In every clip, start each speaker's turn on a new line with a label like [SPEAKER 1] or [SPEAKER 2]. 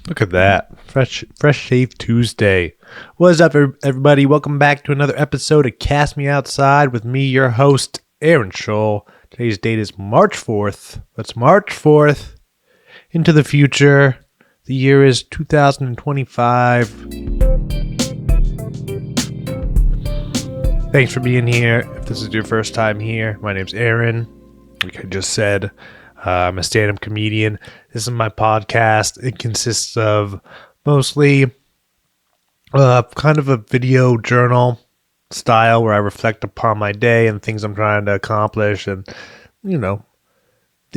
[SPEAKER 1] Look at that. Fresh Shave Tuesday. What's up, everybody? Welcome back to another episode of Cast Me Outside with me, your host, Aaron Scholl. Today's date is March 4th. Let's March 4th into the future. The year is 2025. Thanks for being here. If this is your first time here, my name's Aaron. Like I just said, I'm a stand-up comedian. This is my podcast. It consists of mostly kind of a video journal style where I reflect upon my day and things I'm trying to accomplish and, the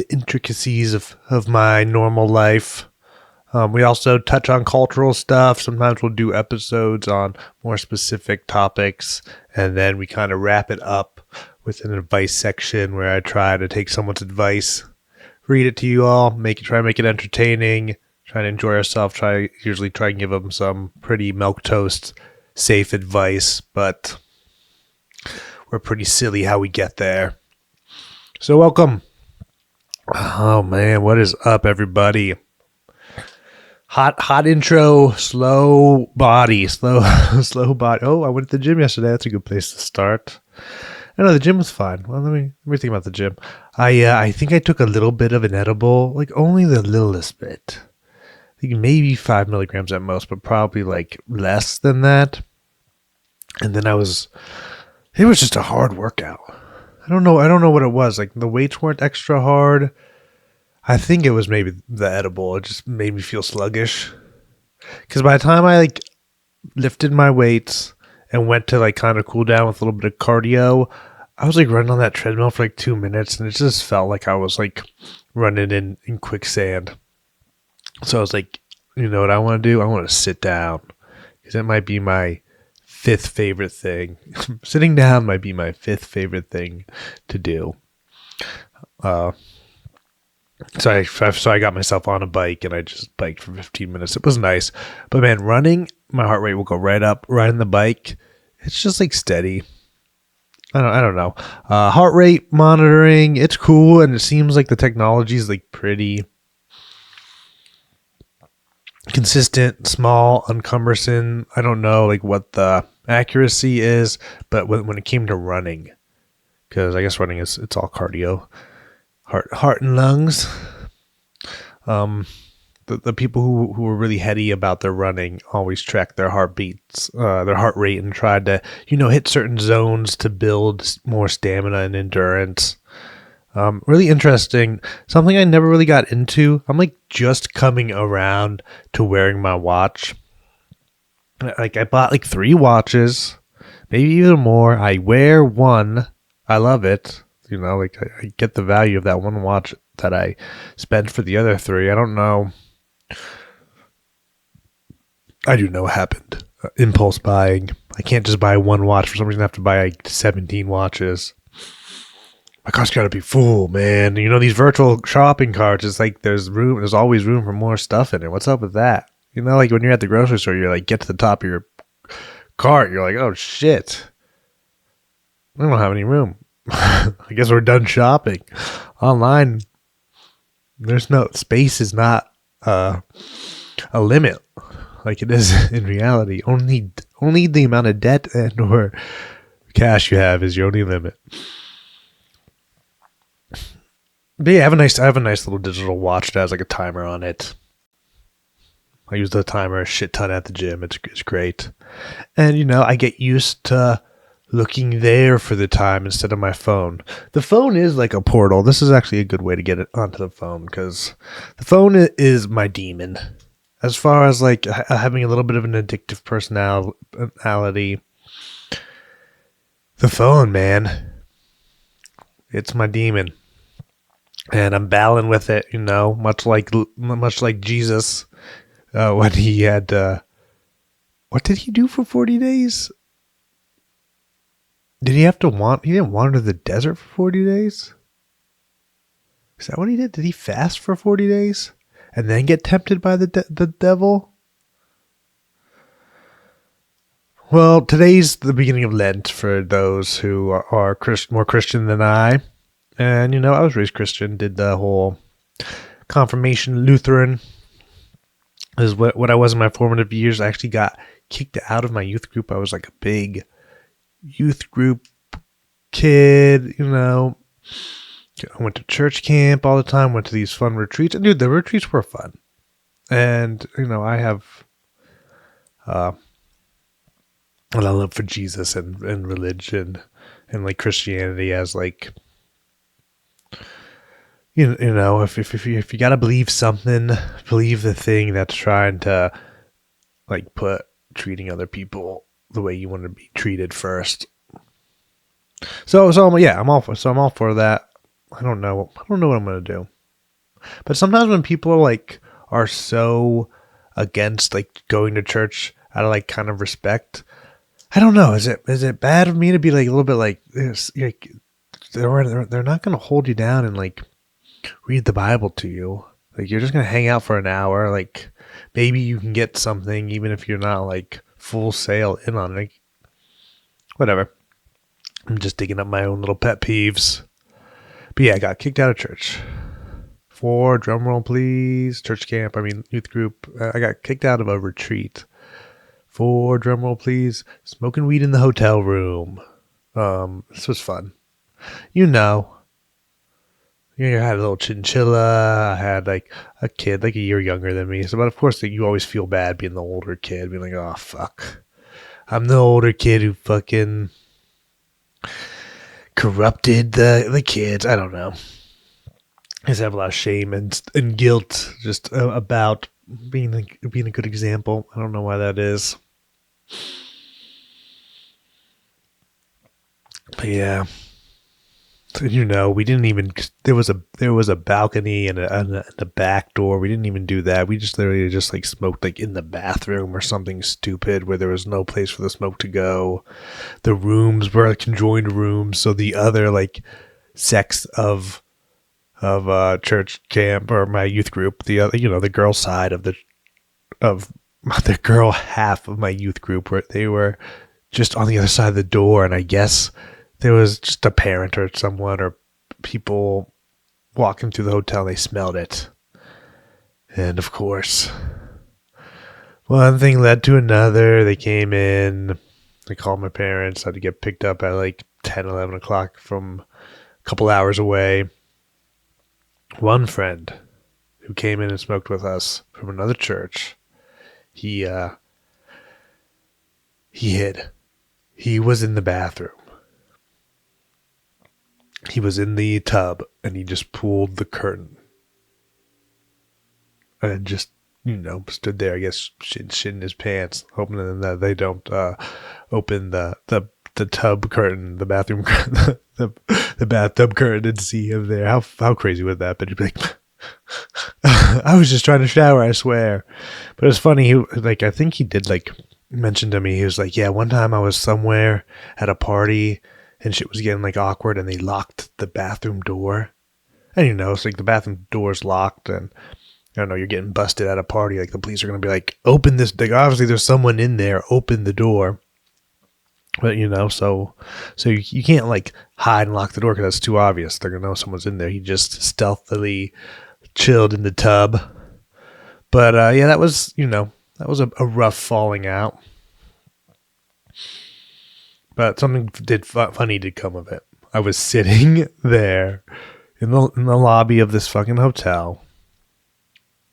[SPEAKER 1] intricacies of my normal life. We also touch on cultural stuff. Sometimes we'll do episodes on more specific topics, and then we kind of wrap it up with an advice section where I try to take someone's advice, read it to you all, try to make it entertaining, try to enjoy ourselves, usually try and give them some pretty milquetoast safe advice, but we're pretty silly how we get there. So welcome. Oh man, what is up, everybody? Hot intro, slow body. Oh, I went to the gym yesterday. That's a good place to start. I know the gym was fine. Well, let me think about the gym. I think I took a little bit of an edible, like only the littlest bit. I think maybe 5 milligrams at most, but probably like less than that. And then it was just a hard workout. I don't know what it was. Like the weights weren't extra hard. I think it was maybe the edible. It just made me feel sluggish. Because by the time I lifted my weights and went to kind of cool down with a little bit of cardio, I was running on that treadmill for 2 minutes, and it just felt like I was running in quicksand. So I was like, you know what I want to do? I want to sit down, because it might be my fifth favorite thing. Sitting down might be my fifth favorite thing to do. So I got myself on a bike, and I just biked for 15 minutes. It was nice. But man, running, my heart rate will go right up. Riding the bike, it's just steady. I don't know. Heart rate monitoring, it's cool, and it seems like the technology is pretty consistent, small, uncumbersome. I don't know what the accuracy is, but when it came to running, because I guess running it's all cardio. Heart and lungs. The people who were really heady about their running always tracked their heartbeats, their heart rate, and tried to hit certain zones to build more stamina and endurance. Really interesting. Something I never really got into. I'm just coming around to wearing my watch. I bought 3 watches, maybe even more. I wear one. I love it. I get the value of that one watch that I spent for the other 3. I don't know. I do know what happened. Impulse buying. I can't just buy one watch. For some reason, I have to buy 17 watches. My cart's got to be full, man. These virtual shopping carts, it's there's always room for more stuff in it. What's up with that? When you're at the grocery store, you're get to the top of your cart. You're oh, shit. I don't have any room. I guess we're done shopping. Online, there's no space is not a limit like it is in reality. Only the amount of debt and or cash you have is your only limit. But yeah, I have a nice little digital watch that has a timer on it. I use the timer a shit ton at the gym. It's great. And I get used to looking there for the time instead of my phone. The phone is like a portal. This is actually a good way to get it onto the phone, because the phone is my demon. As far as having a little bit of an addictive personality, the phone, man, it's my demon, and I'm battling with it. Much like Jesus, when he had what did he do for 40 days? Did he have to he didn't wander the desert for 40 days? Is that what he did? Did he fast for 40 days? And then get tempted by the devil? Well, today's the beginning of Lent for those who are more Christian than I. And, I was raised Christian, did the whole confirmation Lutheran is what I was in my formative years. I actually got kicked out of my youth group. I was like a big youth group kid, you know. I went to church camp all the time, went to these fun retreats. And dude, the retreats were fun. And, you know, I have a love for Jesus and religion and like Christianity as like, you know, if you got to believe something, believe the thing that's trying to like put treating other people the way you want to be treated first. So I'm all for that. I don't know what I'm going to do. But sometimes when people are so against like going to church out of like kind of respect, I don't know. Is it bad of me to be like a little bit like this? Like they're not going to hold you down and like read the Bible to you. Like you're just going to hang out for an hour. Like maybe you can get something even if you're not like full sail in on it. Like, whatever. I'm just digging up my own little pet peeves. But yeah, I got kicked out of church. For drum roll, please. Church camp, youth group. I got kicked out of a retreat. For drum roll, please. Smoking weed in the hotel room. This was fun. You know. I had a little chinchilla. I had like a kid like a year younger than me. So, but of course, you always feel bad being the older kid. Being like, oh, fuck. I'm the older kid who fucking corrupted the kids. I don't know. I just have a lot of shame and guilt just about being a good example. I don't know why that is. But yeah. So, you know, we didn't even, there was a balcony and a back door. We didn't even do that. We just literally just like smoked like in the bathroom or something stupid where there was no place for the smoke to go. The rooms were conjoined rooms. So the other like sects of church camp or my youth group, the other, you know, the girl side of the girl half of my youth group, where they were just on the other side of the door. And I guess there was just a parent or someone or people walking through the hotel. They smelled it. And of course, one thing led to another. They came in. They called my parents. I had to get picked up at like 10, 11 o'clock from a couple hours away. One friend who came in and smoked with us from another church, he hid. He was in the bathroom. He was in the tub, and he just pulled the curtain. And just, you know, stood there, I guess, shitting his pants, hoping that they don't open the tub curtain, the bathroom curtain, the bathtub curtain, and see him there. How crazy would that be? He'd be like, I was just trying to shower, I swear. But it was funny. I think he did mention to me. He was like, yeah, one time I was somewhere at a party and shit was getting like awkward, and they locked the bathroom door. And you know, it's like the bathroom door's locked, and I don't know, you're getting busted at a party. Like the police are gonna be like, open this. Like, obviously, there's someone in there. Open the door. But you know, so you can't like hide and lock the door because that's too obvious. They're gonna know someone's in there. He just stealthily chilled in the tub. But yeah, that was a rough falling out. But something funny did come of it. I was sitting there in the lobby of this fucking hotel.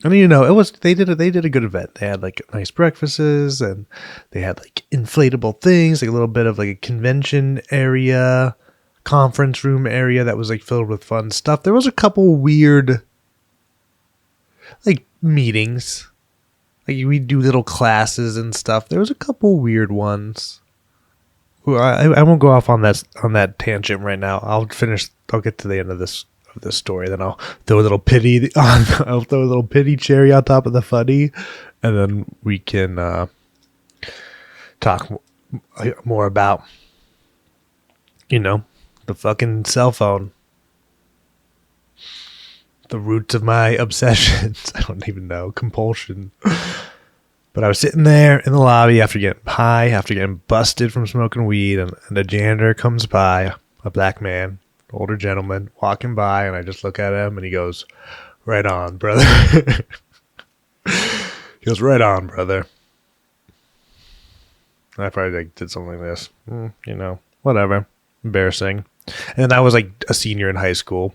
[SPEAKER 1] And you know, they did a good event. They had like nice breakfasts, and they had like inflatable things, like a little bit of like a convention area, conference room area that was like filled with fun stuff. There was a couple weird like meetings. Like we do little classes and stuff. There was a couple weird ones. Well, I won't go off on that tangent right now. I'll get to the end of this story, then I'll throw a little pity cherry on top of the funny, and then we can talk more about, you know, the fucking cell phone, the roots of my obsessions. I don't even know, compulsion. But I was sitting there in the lobby after getting high, after getting busted from smoking weed, and a janitor comes by, a black man, older gentleman, walking by, and I just look at him, and he goes, right on, brother. He goes, right on, brother. I probably like did something like this. Whatever. Embarrassing. And I was like a senior in high school.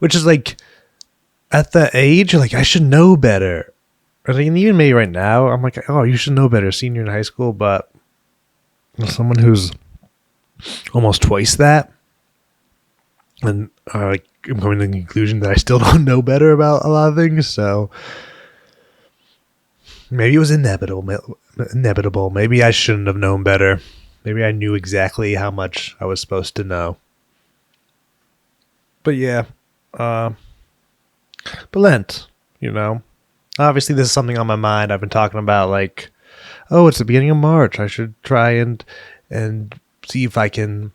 [SPEAKER 1] Which is like, at that age, like, I should know better. Or like, and even maybe right now, I'm like, oh, you should know better, senior in high school. But someone who's almost twice that, and I'm coming to the conclusion that I still don't know better about a lot of things. So maybe it was inevitable. Maybe I shouldn't have known better. Maybe I knew exactly how much I was supposed to know. But yeah, but Lent, obviously this is something on my mind. I've been talking about like, oh, it's the beginning of March. I should try and see if I can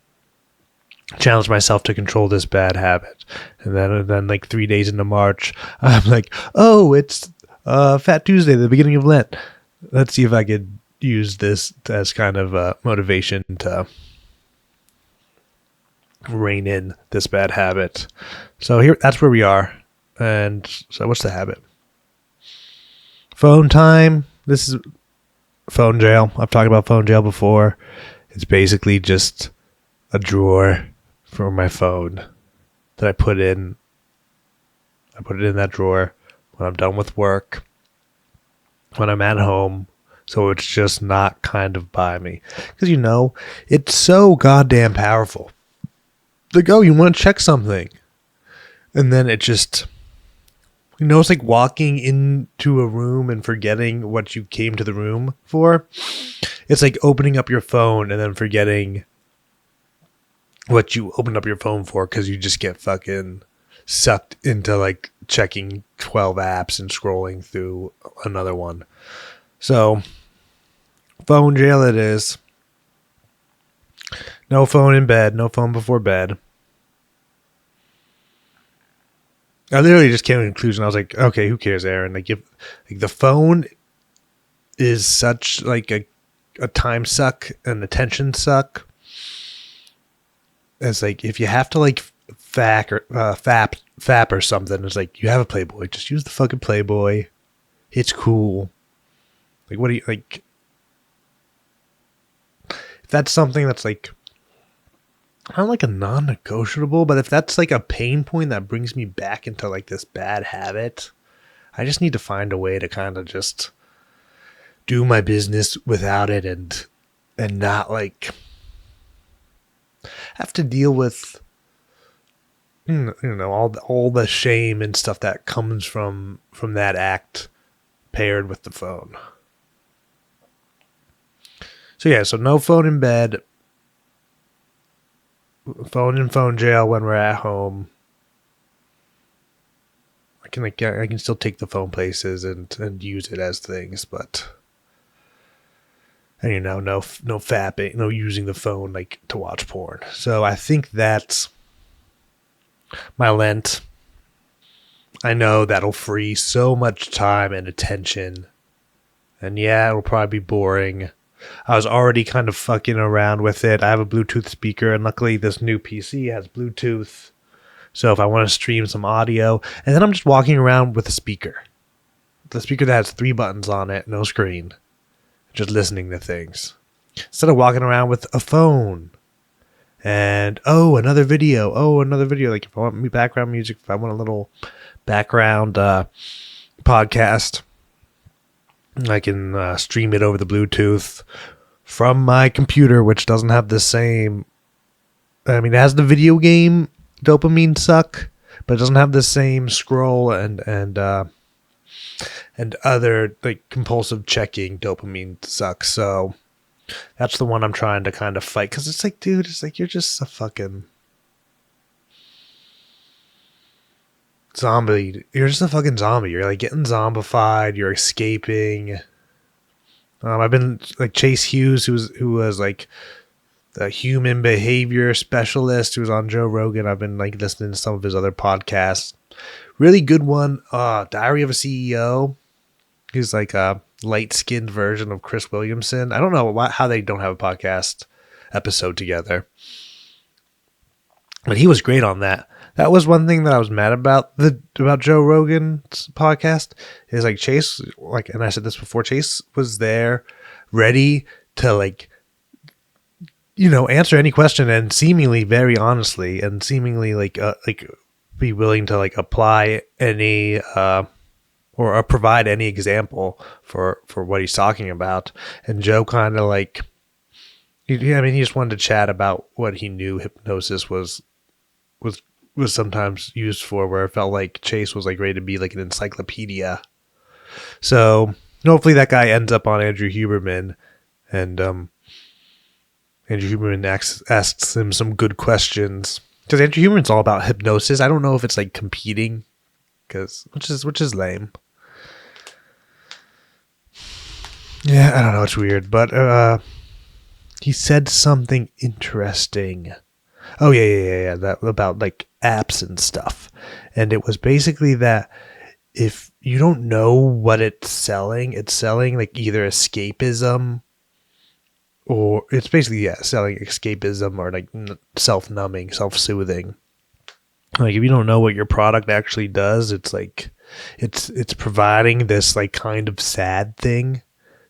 [SPEAKER 1] challenge myself to control this bad habit. And then like 3 days into March, I'm like, oh, it's Fat Tuesday, the beginning of Lent. Let's see if I could use this as kind of motivation to rein in this bad habit. So that's where we are. And so what's the habit? Phone time. This is phone jail. I've talked about phone jail before. It's basically just a drawer for my phone that I put it in that drawer when I'm done with work, when I'm at home, so it's just not kind of by me. Because, it's so goddamn powerful. Like, oh, you want to check something. And then it just, it's like walking into a room and forgetting what you came to the room for. It's like opening up your phone and then forgetting what you opened up your phone for because you just get fucking sucked into like checking 12 apps and scrolling through another one. So, phone jail it is. No phone in bed. No phone before bed. I literally just came to a conclusion. I was like, okay, who cares, Aaron? Like, the phone is such like a time suck, an attention suck. It's like if you have to like fap or something, it's like you have a Playboy. Just use the fucking Playboy. It's cool. Like, what do you like? If that's something that's like not like a non-negotiable, but if that's like a pain point that brings me back into like this bad habit, I just need to find a way to kind of just do my business without it and not like have to deal with all the shame and stuff that comes from that act paired with the phone. So yeah, so no phone in bed. Phone in phone jail when we're at home. I can still take the phone places and use it as things, but no fapping, no using the phone like to watch porn. So I think that's my Lent. I know that'll free so much time and attention. And yeah, it'll probably be boring. I was already kind of fucking around with it. I have a Bluetooth speaker, and luckily this new PC has Bluetooth. So if I want to stream some audio, and then I'm just walking around with a speaker. The speaker that has 3 buttons on it, no screen. Just listening to things. Instead of walking around with a phone. And, another video. Like if I want background music, if I want a little background podcast, I can stream it over the Bluetooth from my computer, which doesn't have the same. I mean, it has the video game dopamine suck, but it doesn't have the same scroll and other like compulsive checking dopamine suck. So that's the one I'm trying to kind of fight because it's like, dude, it's like you're just a fucking zombie. You're just a fucking zombie. You're like getting zombified. You're escaping. I've been like Chase Hughes, who was like the human behavior specialist who was on Joe Rogan. I've been like listening to some of his other podcasts. Really good one. Diary of a CEO. He's like a light-skinned version of Chris Williamson. I don't know how they don't have a podcast episode together. But he was great on that. That was one thing that I was mad about Joe Rogan's podcast is like Chase, like, and I said this before, Chase was there ready to like, answer any question and seemingly very honestly and seemingly like be willing to like apply any or provide any example for what he's talking about. And Joe kind of like, he just wanted to chat about what he knew hypnosis was sometimes used for, where it felt like Chase was like ready to be like an encyclopedia. So hopefully that guy ends up on Andrew Huberman, and Andrew Huberman asks him some good questions, because Andrew Huberman's all about hypnosis. I don't know if it's like competing, which is lame. Yeah, I don't know. It's weird, but he said something interesting. Oh yeah. That about like apps and stuff, and it was basically that if you don't know what it's selling like either escapism, or it's basically selling escapism, or like self-numbing, self-soothing. Like if you don't know what your product actually does, it's like it's providing this like kind of sad thing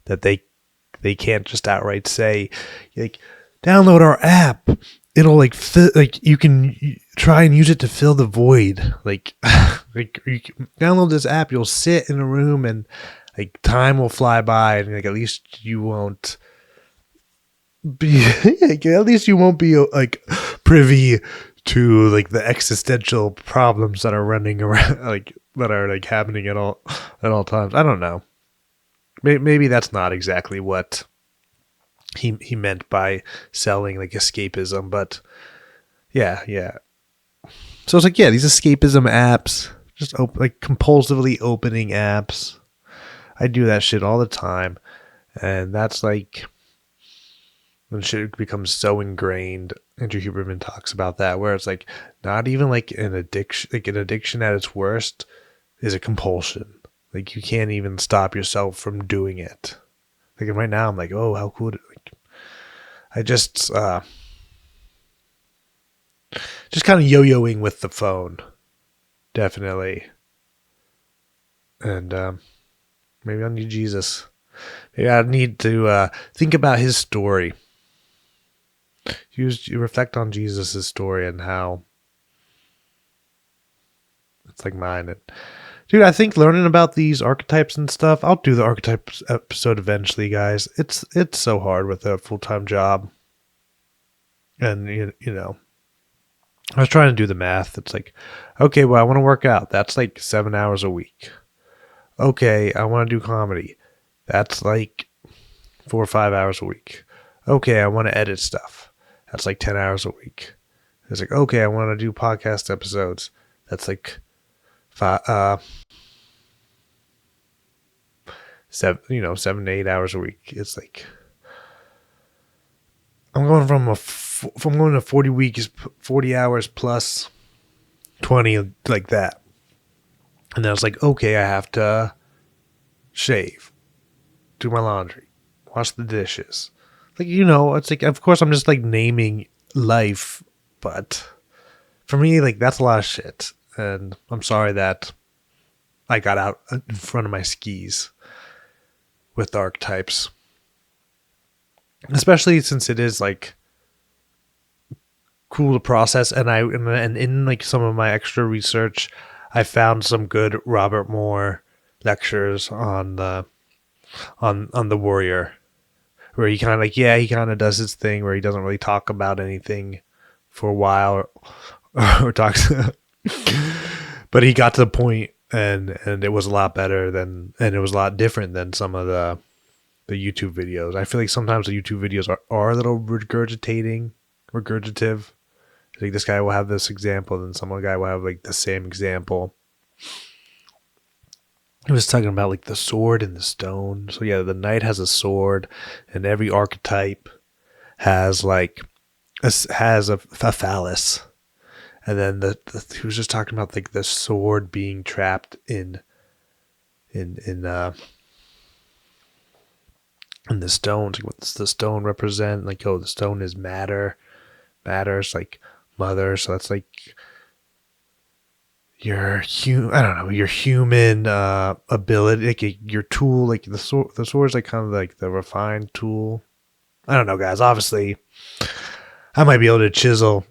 [SPEAKER 1] that they can't just outright say, like, download our app. It'll like like you can try and use it to fill the void. Like, like you can download this app, you'll sit in a room and like time will fly by, and like at least you won't be at least you won't be like privy to like the existential problems that are running around, like that are like happening at all times. I don't know. Maybe that's not exactly what he meant by selling like escapism, but yeah. So it's like, yeah, these escapism apps, just like compulsively opening apps. I do that shit all the time, and that's like when shit becomes so ingrained. Andrew Huberman talks about that, where it's like not even like an addiction. Like an addiction at its worst is a compulsion. Like you can't even stop yourself from doing it. Like right now, I'm like, oh, how cool! I just kind of yo-yoing with the phone, definitely. And maybe I need Jesus. Maybe I need to think about his story. You reflect on Jesus' story and how it's like mine. And, dude, I think learning about these archetypes and stuff, I'll do the archetypes episode eventually, guys. It's so hard with a full-time job. And, you know, I was trying to do the math. It's like, okay, well, I want to work out. That's like 7 hours a week. Okay, I want to do comedy. That's like 4 or 5 hours a week. Okay, I want to edit stuff. That's like 10 hours a week. It's like, okay, I want to do podcast episodes. That's like 7 to 8 hours a week. It's like I'm going from going to 40 weeks, 40 hours plus 20, like that. And then I was like, okay, I have to shave, do my laundry, wash the dishes. Like, it's like, of course I'm just like naming life, but for me, like, that's a lot of shit. And I'm sorry that I got out in front of my skis with archetypes, especially since it is like cool to process. And in like some of my extra research, I found some good Robert Moore lectures on the warrior, where he kind of does his thing where he doesn't really talk about anything for a while, or talks, but he got to the point, and it was a lot better and it was a lot different than some of the YouTube videos. I feel like sometimes the YouTube videos are a little regurgitative. Like this guy will have this example, then some other guy will have like the same example. He was talking about like the sword and the stone. So yeah, the knight has a sword, and every archetype has like a phallus. And then he was just talking about like the sword being trapped in the stones. Like, what does the stone represent? Like, oh, the stone is matter. Matter's like mother. So that's like your I don't know, your human ability, like your tool, like the sword. The sword's like kind of like the refined tool. I don't know, guys. Obviously, I might be able to chisel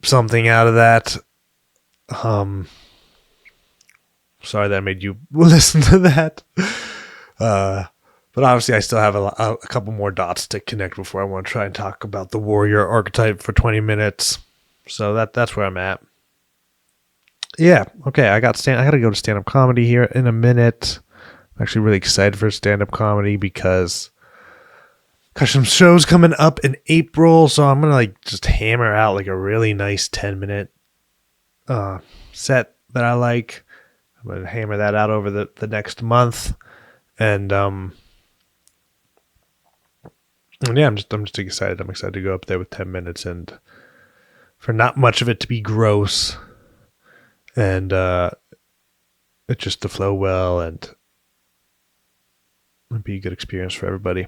[SPEAKER 1] something out of that. Sorry that I made you listen to that. But obviously, I still have a couple more dots to connect before I want to try and talk about the warrior archetype for 20 minutes. So that's where I'm at. Yeah, okay. I got to go to stand up comedy here in a minute. I'm actually really excited for stand up comedy because got some shows coming up in April, so I'm gonna like just hammer out like a really nice 10-minute set that I like. I'm gonna hammer that out over the next month, and yeah, I'm just excited. I'm excited to go up there with 10 minutes and for not much of it to be gross, and it's just to flow well and it'd be a good experience for everybody.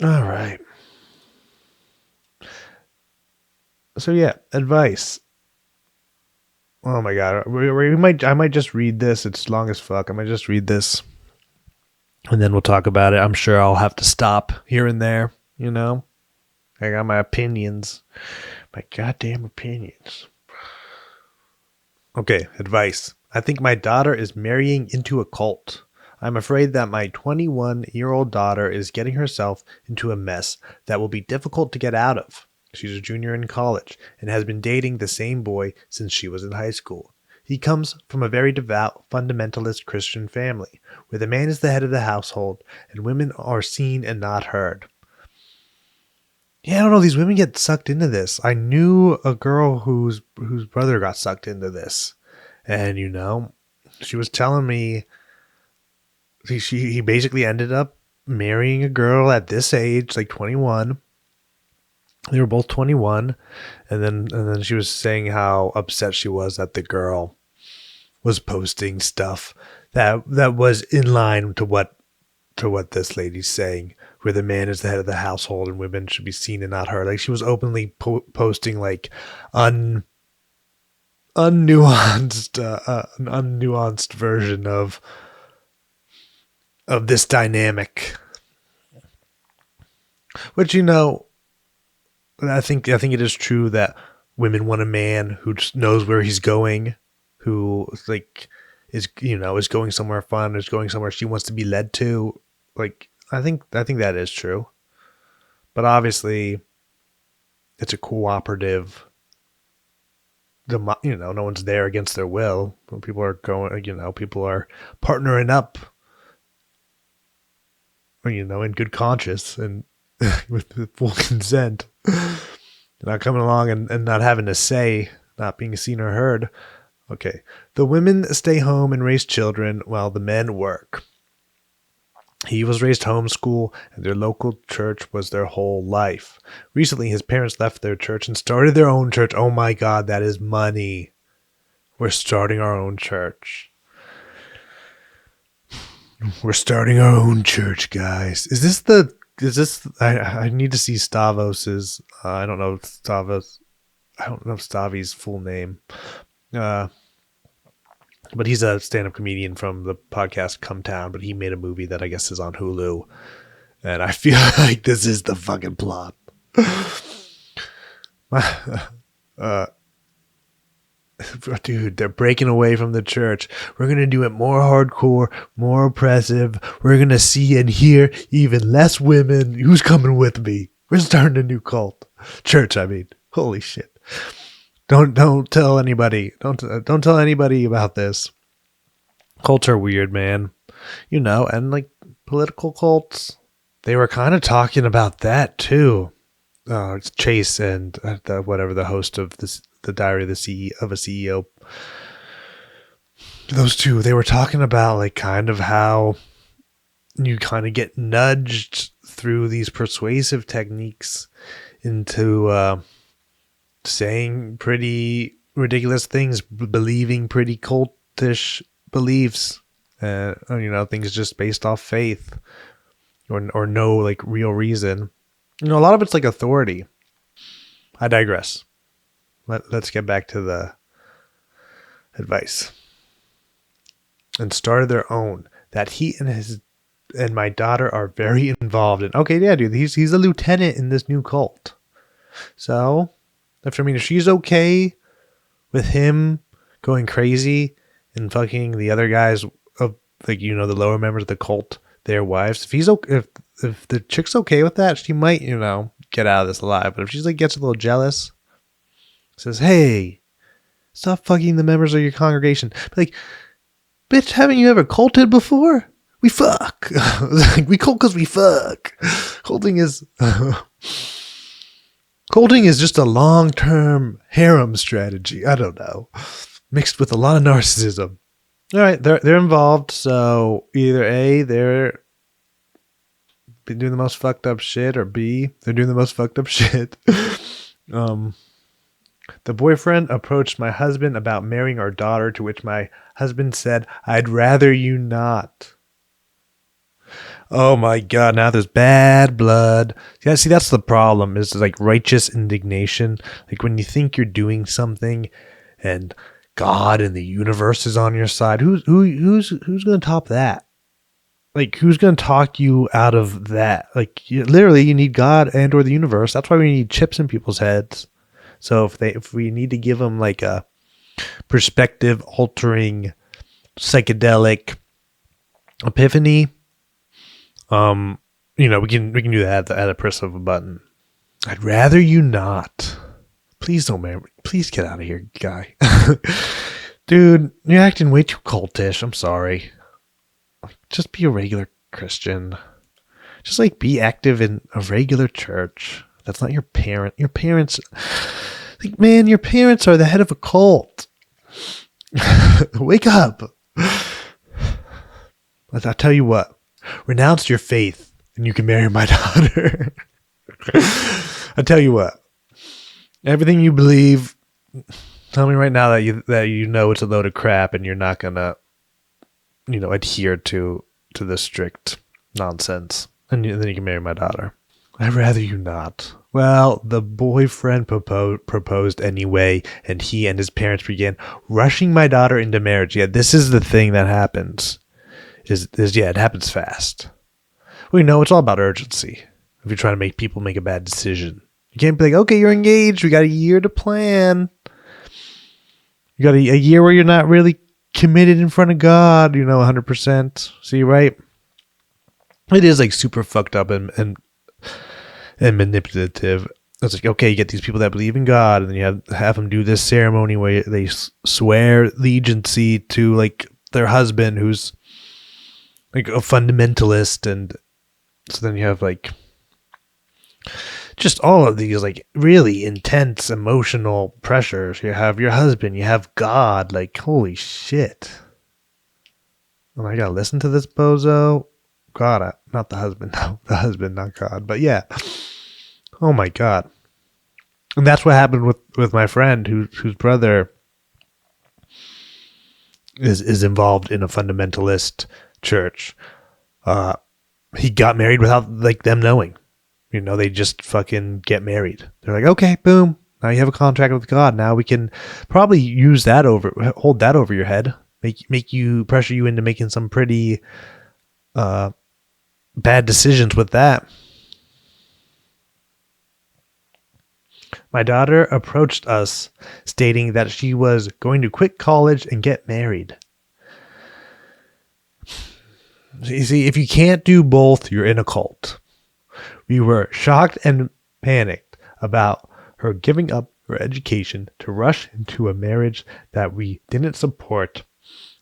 [SPEAKER 1] All right. So yeah, advice. Oh my god, I might just read this. It's long as fuck. I might just read this, and then we'll talk about it. I'm sure I'll have to stop here and there. You know, I got my opinions, my goddamn opinions. Okay, advice. I think my daughter is marrying into a cult. I'm afraid that my 21-year-old daughter is getting herself into a mess that will be difficult to get out of. She's a junior in college and has been dating the same boy since she was in high school. He comes from a very devout, fundamentalist Christian family, where the man is the head of the household and women are seen and not heard. Yeah, I don't know. These women get sucked into this. I knew a girl whose brother got sucked into this, and she was telling me he basically ended up marrying a girl at this age, like 21. They were both 21, and then she was saying how upset she was that the girl was posting stuff that was in line to what this lady's saying, where the man is the head of the household and women should be seen and not heard. Like she was openly posting like an unnuanced version of this dynamic, which I think it is true that women want a man who just knows where he's going, who like is going somewhere fun, is going somewhere she wants to be led to. Like I think that is true, but obviously it's a cooperative. No one's there against their will. People are going, people are partnering up, in good conscience and with full consent. Not coming along and not having a say, not being seen or heard. Okay. The women stay home and raise children while the men work. He was raised homeschool, and their local church was their whole life. Recently, his parents left their church and started their own church. Oh my God, that is money. We're starting our own church. We're starting our own church, guys. I need to see Stavos's. I don't know Stavi's full name. But he's a stand-up comedian from the podcast Come Town, but he made a movie that I guess is on Hulu. And I feel like this is the fucking plot. Dude, they're breaking away from the church. We're going to do it more hardcore, more oppressive. We're going to see and hear even less women. Who's coming with me? We're starting a new cult. Church, I mean. Holy shit. Don't tell anybody. Don't tell anybody about this. Cults are weird, man. And like political cults, they were kind of talking about that too. It's Chase and the host of the Diary of a CEO. Those two, they were talking about like kind of how you kind of get nudged through these persuasive techniques into saying pretty ridiculous things, believing pretty cultish beliefs, things just based off faith or no like real reason. A lot of it's like authority. I digress. Let's get back to the advice. And started their own that he and my daughter are very involved in. Okay, yeah, dude, he's a lieutenant in this new cult. So, if she's okay with him going crazy and fucking the other guys of the lower members of the cult, their wives. If he's okay, if the chick's okay with that, she might get out of this alive. But if she's gets a little jealous, says, "Hey, stop fucking the members of your congregation," bitch, haven't you ever culted before? We fuck. We cult because we fuck. Culting is just a long-term harem strategy. I don't know. Mixed with a lot of narcissism. All right, they're involved, so either A, they're doing the most fucked up shit, or B, they're doing the most fucked up shit. The boyfriend approached my husband about marrying our daughter, to which my husband said, "I'd rather you not." Oh my God, now there's bad blood. Yeah, see, that's the problem, is righteous indignation. When you think you're doing something and God and the universe is on your side, who's going to top that? Who's going to talk you out of that? Literally, you need God and or the universe. That's why we need chips in people's heads. So if we need to give them a perspective altering psychedelic epiphany, we can do that at a press of a button. I'd rather you not. Please don't marry me. Please get out of here, guy. Dude, you're acting way too cultish. I'm sorry. Just be a regular Christian. Just be active in a regular church. That's not your parent. Your parents, man, your parents are the head of a cult. Wake up. I'll tell you what. Renounce your faith and you can marry my daughter. I tell you what. Everything you believe, tell me right now that you know it's a load of crap and you're not gonna, adhere to this strict nonsense. And then you can marry my daughter. I'd rather you not. Well, the boyfriend proposed anyway, and he and his parents began rushing my daughter into marriage. Yeah, this is the thing that happens. It happens fast. We know it's all about urgency. If you're trying to make people make a bad decision, you can't be okay, you're engaged. We got a year to plan. You got a year where you're not really committed in front of God, 100%. See, right? It is super fucked up and manipulative. It's okay, you get these people that believe in God, and then you have them do this ceremony where they swear allegiance to their husband, who's a fundamentalist, and so then you have just all of these really intense emotional pressures. You have your husband, you have God, holy shit. And I gotta listen to this bozo. God, not the husband, no, the husband, not God, but yeah. Oh my God. And that's what happened with my friend whose brother is involved in a fundamentalist church. He got married without them knowing. They just fucking get married. They're okay, boom. Now you have a contract with God. Now we can probably hold that over your head. Make you, pressure you into making some pretty bad decisions with that. My daughter approached us stating that she was going to quit college and get married. You see, if you can't do both, you're in a cult. We were shocked and panicked about her giving up her education to rush into a marriage that we didn't support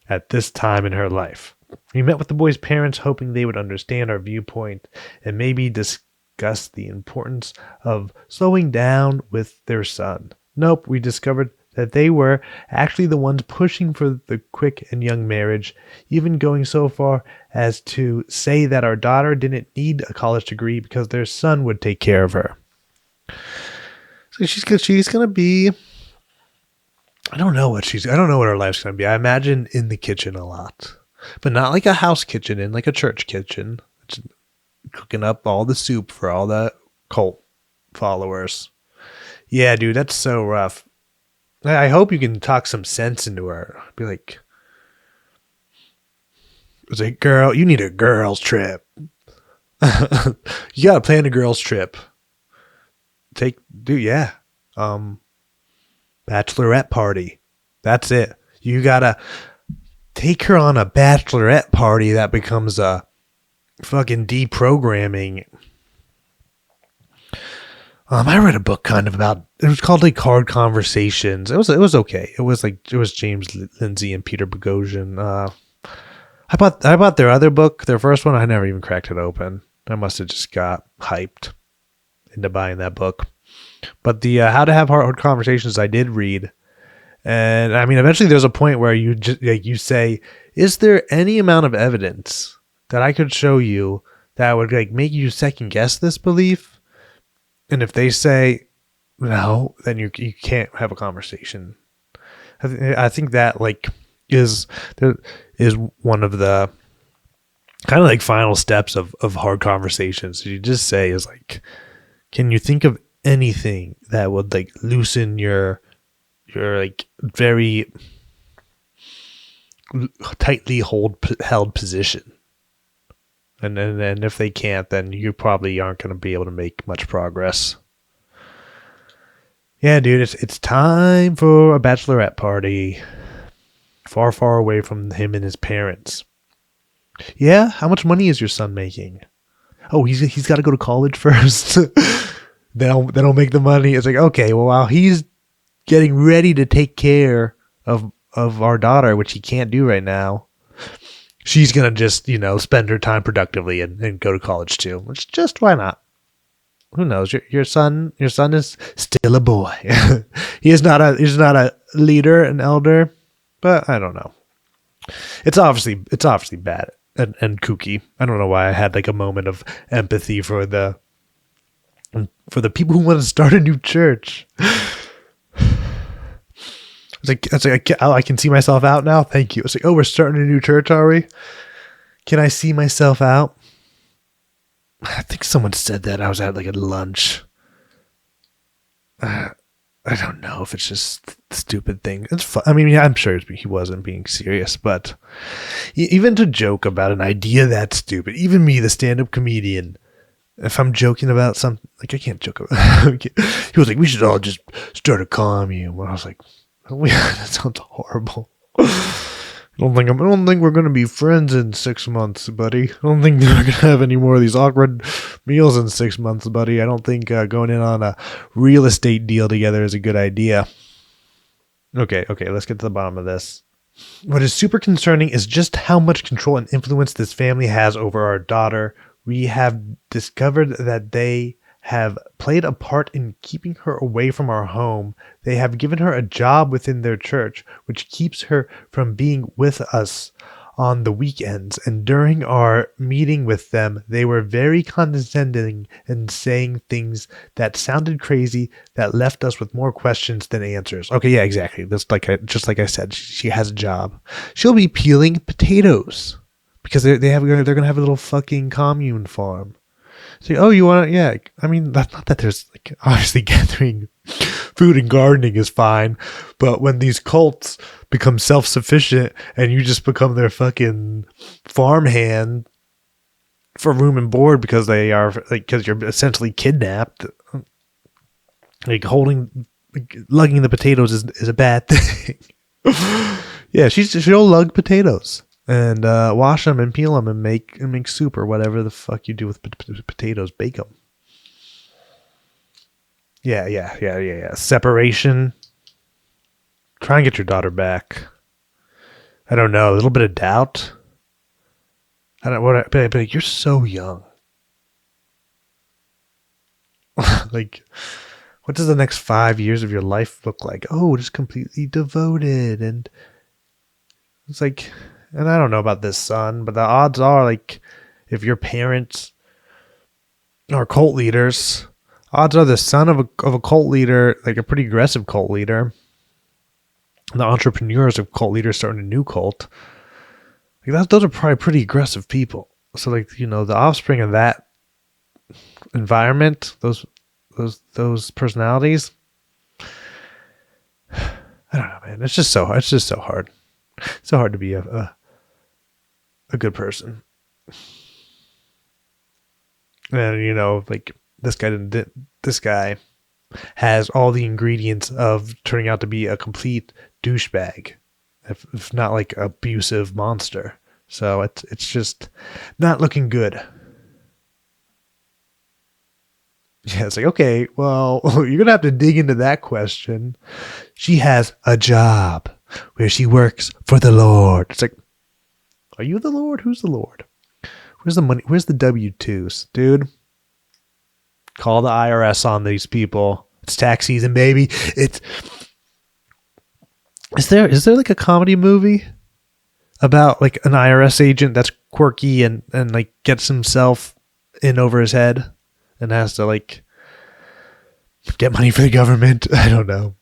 [SPEAKER 1] at this time in her life. We met with the boy's parents, hoping they would understand our viewpoint and maybe discuss the importance of slowing down with their son. Nope, we discovered that they were actually the ones pushing for the quick and young marriage, even going so far as to say that our daughter didn't need a college degree because their son would take care of her. So she's going to be, I don't know what her life's going to be. I imagine in the kitchen a lot, but not a house kitchen, in a church kitchen, cooking up all the soup for all the cult followers. Yeah, dude, that's so rough. I hope you can talk some sense into her. Be like, it's like, girl, you need a girls trip. You gotta plan a girls trip. Yeah. Um, Bachelorette party. That's it. You gotta take her on a bachelorette party that becomes a fucking deprogramming. I read a book kind of about, it was called like Hard Conversations. It was okay. It was James Lindsay and Peter Boghossian. I bought their other book, their first one. I never even cracked it open. I must have just got hyped into buying that book. But the How to Have Hard Conversations I did read. And I mean, eventually there's a point where you just like you say, is there any amount of evidence that I could show you that would like make you second guess this belief? And if they say no, then you can't have a conversation. I think that like is one of the kind of like final steps of hard conversations. You just say is like, can you think of anything that would like loosen your like very tightly held position? And if they can't, then you probably aren't going to be able to make much progress. Yeah, dude, it's time for a bachelorette party. Far, far away from him and his parents. Yeah? How much money is your son making? Oh, he's got to go to college first. They'll make the money. It's like, okay, well, while he's getting ready to take care of our daughter, which he can't do right now, she's going to just, spend her time productively and go to college too. Which just, why not? Who knows? Your son is still a boy. He's not a leader, an elder, but I don't know. It's obviously bad and kooky. I don't know why I had like a moment of empathy for the people who want to start a new church. It's like I can see myself out now. Thank you. It's like, oh, we're starting a new church, are we? Can I see myself out? I think someone said that. I was at like a lunch. I don't know if it's just a stupid thing. It's fun. I mean, yeah, I'm sure he wasn't being serious, but even to joke about an idea that stupid, even me, the stand-up comedian, if I'm joking about something, like I can't joke about. He was like, we should all just start a commune. And I was like, oh, yeah, that sounds horrible. I don't think we're gonna be friends in 6 months, buddy. I don't think we're gonna have any more of these awkward meals in 6 months, buddy. I don't think going in on a real estate deal together is a good idea. Okay, let's get to the bottom of this. What is super concerning is just how much control and influence this family has over our daughter. We have discovered that they have played a part in keeping her away from our home. They have given her a job within their church, which keeps her from being with us on the weekends. And during our meeting with them, they were very condescending and saying things that sounded crazy that left us with more questions than answers. Okay, yeah, exactly. That's just like I said, she has a job. She'll be peeling potatoes because they're going to have a little fucking commune farm. So, oh, you want to, yeah. I mean, that's not that there's like obviously gathering food and gardening is fine, but when these cults become self-sufficient and you just become their fucking farmhand for room and board because they are like, because you're essentially kidnapped, like lugging the potatoes is a bad thing. Yeah, she'll lug potatoes. And wash them and peel them and make soup or whatever the fuck you do with potatoes. Bake them. Yeah. Separation. Try and get your daughter back. I don't know. A little bit of doubt. But you're so young. Like, what does the next 5 years of your life look like? Oh, just completely devoted. And it's like... And I don't know about this son, but the odds are, like, if your parents are cult leaders, odds are the son of a cult leader, like a pretty aggressive cult leader, the entrepreneurs of cult leaders starting a new cult, like those are probably pretty aggressive people. So, like, the offspring of that environment, those personalities, I don't know, man. It's just so hard. It's just so hard. So hard to be a good person. And like this guy has all the ingredients of turning out to be a complete douchebag, if not like abusive monster. So it's just not looking good. Yeah, it's like, okay, well, you're gonna have to dig into that question. She has a job where she works for the Lord. It's like, are you the Lord? Who's the Lord? Where's the money? Where's the W-2s, dude? Call the IRS on these people. It's tax season, baby. Is there like a comedy movie about like an IRS agent that's quirky and like gets himself in over his head and has to like get money for the government? I don't know.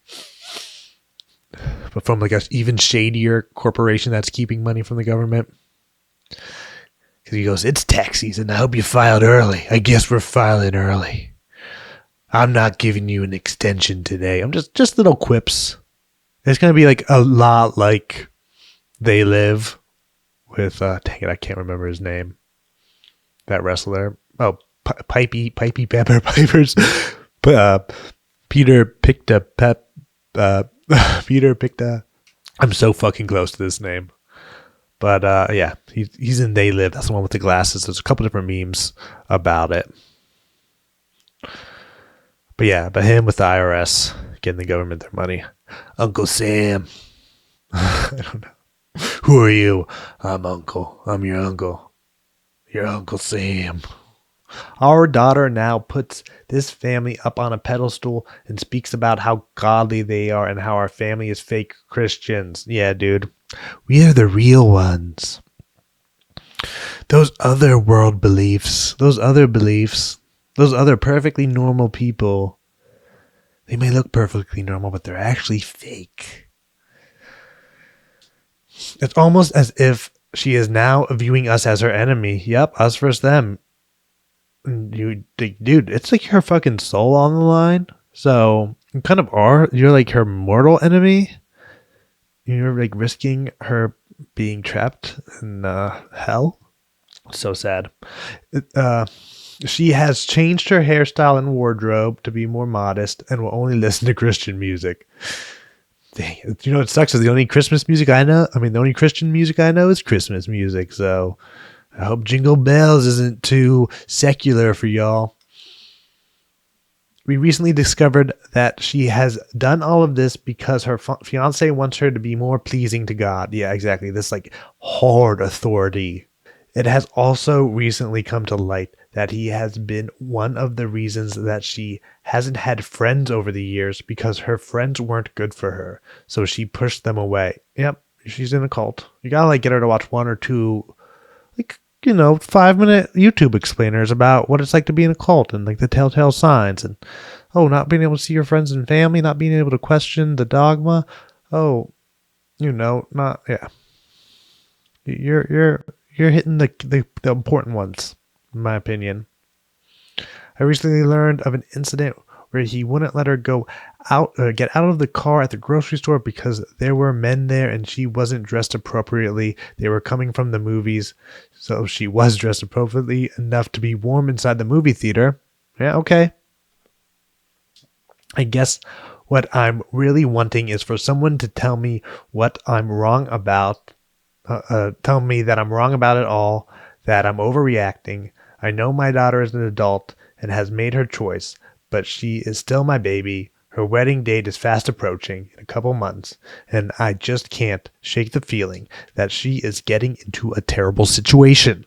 [SPEAKER 1] But from like a even shadier corporation that's keeping money from the government. Because he goes, it's tax season. I hope you filed early. I guess we're filing early. I'm not giving you an extension today. I'm just little quips. It's going to be like a lot like They Live with, dang it, I can't remember his name. That wrestler. Oh, Pipey Pepper Pipers. Peter picked a pep. Peter picked a. I'm so fucking close to this name. But yeah, he's in They Live. That's the one with the glasses. There's a couple different memes about it. But yeah, but him with the IRS getting the government their money. Uncle Sam. I don't know. Who are you? I'm Uncle. I'm your uncle. Your Uncle Sam. Our daughter now puts this family up on a pedestal and speaks about how godly they are and how our family is fake Christians. Yeah, dude. We are the real ones. Those other world beliefs, those other perfectly normal people, they may look perfectly normal, but they're actually fake. It's almost as if she is now viewing us as her enemy. Yep, us versus them. Dude, it's like her fucking soul on the line. So you kind of are. You're like her mortal enemy. You're like risking her being trapped in hell. So sad. She has changed her hairstyle and wardrobe to be more modest and will only listen to Christian music. Dang, it sucks is the only Christmas music I know. I mean, the only Christian music I know is Christmas music. So I hope Jingle Bells isn't too secular for y'all. We recently discovered that she has done all of this because her fiance wants her to be more pleasing to God. Yeah, exactly. This like hard authority. It has also recently come to light that he has been one of the reasons that she hasn't had friends over the years because her friends weren't good for her. So she pushed them away. Yep, she's in a cult. You gotta like get her to watch one or two, like, 5-minute YouTube explainers about what it's like to be in a cult and like the telltale signs and not being able to see your friends and family, not being able to question the dogma. Not yeah. You're hitting the important ones, in my opinion. I recently learned of an incident where he wouldn't let her get out of the car at the grocery store because there were men there and she wasn't dressed appropriately. They were coming from the movies, so she was dressed appropriately enough to be warm inside the movie theater. Yeah, okay. I guess what I'm really wanting is for someone to tell me what I'm wrong about. Tell me that I'm wrong about it all, that I'm overreacting. I know my daughter is an adult and has made her choice, but she is still my baby. Her wedding date is fast approaching in a couple months, and I just can't shake the feeling that she is getting into a terrible situation.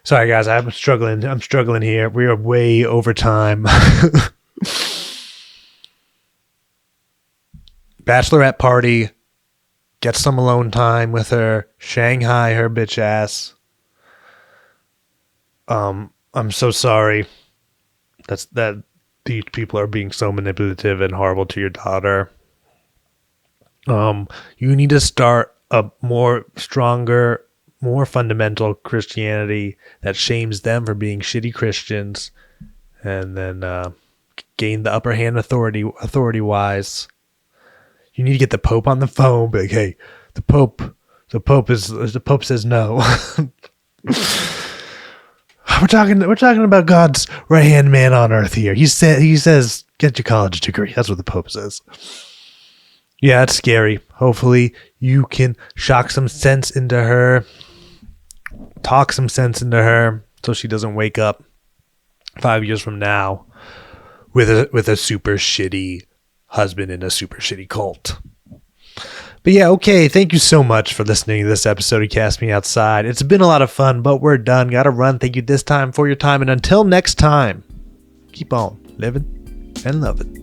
[SPEAKER 1] Sorry, guys, I'm struggling here. We are way over time. Bachelorette party. Get some alone time with her. Shanghai her bitch ass. I'm so sorry. That these people are being so manipulative and horrible to your daughter. You need to start a more stronger, more fundamental Christianity that shames them for being shitty Christians, and then gain the upper hand authority wise. You need to get the Pope on the phone. Be like, hey, the Pope says no. We're talking about God's right hand man on earth here. He says get your college degree. That's what the Pope says. Yeah, it's scary. Hopefully you can shock some sense into her, talk some sense into her, so she doesn't wake up 5 years from now with a super shitty husband in a super shitty cult. But yeah, okay, thank you so much for listening to this episode of Cast Me Outside. It's been a lot of fun, but we're done. Gotta run. Thank you this time for your time, and until next time, keep on living and loving.